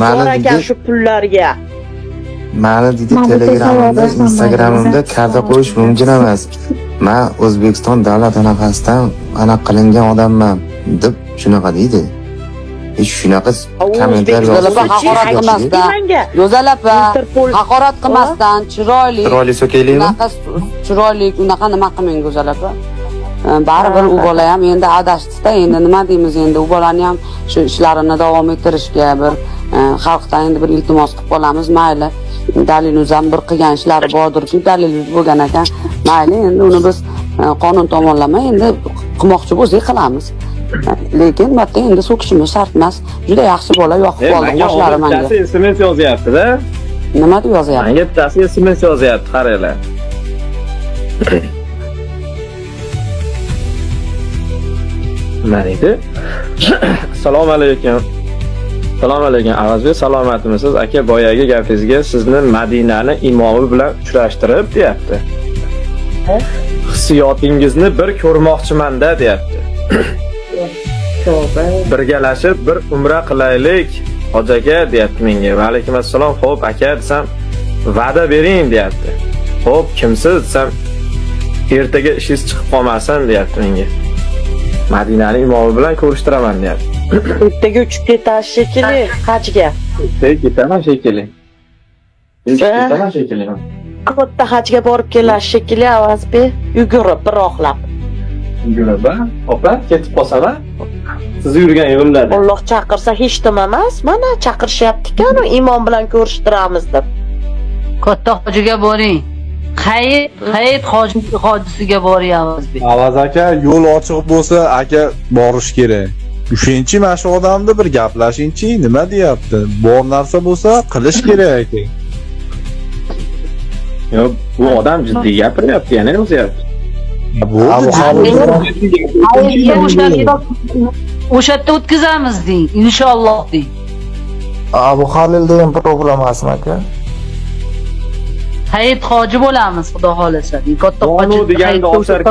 bor ekan shu pullarga. Mani deydi Telegramimda, Instagramimda karta qo'yish mumkin emas. Men O'zbekiston davlat anaqasidan anaqa qilingan odamman deb shunaqa deydi. Hech shunaqa kommentar Yo'zalapa haqorat qilmasdan chiroyli so'kaylikmi? Chiroyli unaqa nima qilmang Go'zalapa. Baribir u bola ham endi adashdi-da, endi nima deymiz endi u bolani ham shu ishlarini davom ettirishga bir xalqdan endi bir iltimos qilib qolamiz, mayli. Dalilimiz ham bir qilgan ishlari bordir-ku, dalilimiz bo'lgan ekan. Mayli, endi uni biz qonun tomonlama endi qilmoqchi bo'lsak qilamiz. Lekin bitta endi so'kishimiz shart emas. Juda yaxshi bola, yoqib qoldi qoshlari menga. SMS yozyapti-da. Nima deb yozyapti? Menga bittasi SMS yozyapti, qaranglar. Nima deydi? Assalomu alaykum. Assalomu alaykum. Avazbek, salomatmisiz? Aka, boyagi gapingizga sizni Madinani imomi bilan uchrashtirib deyapti. Hissiyotingizni bir ko'rmoqchiman-da deyapti. Birgalashib bir umra qilaylik, hoji aka deyapti menga. Va alaykum assalom. Xo'p, aka desam, va'da bering deyapti. Xo'p, kimsiz desam, ertaga ishingiz chiqib qolmasin deyapti menga. Madinani imomi bilan ko'rishtiraman deyapti. Ertaga uchib ketasiz shekilli hajga. Ketaman shekilli. Ketaman shekilli. Bitta hajga borib kelasiz shekilli Avazbek, yugurib bir oqlab. Yugurib, opa, ketib qolsam-a? Siz yurgan yo'llarda. Alloh chaqirsa hech nima emas. Mana chaqirishyapti-ku, imom bilan ko'rishtiramiz deb. Katta hojiga boring. Hayit hojisiga boryapmiz. Avaz aka, yo'l ochiq bo'lsa, aka borish kerak. Uchinchi mana shu odamni bir gaplashingchi, nima deyapti? Bor narsa bo'lsa, qilish kerak aka. Yo'q, bu odam jiddiy gapiryapti, yana o'zyapti. O'sha yerda o'tkazamiz deng, inshaalloh deng. Abu Halil degan program asmi aka? Hayit hoji bo'lamiz, xudo xolasa. Katta hoji deganda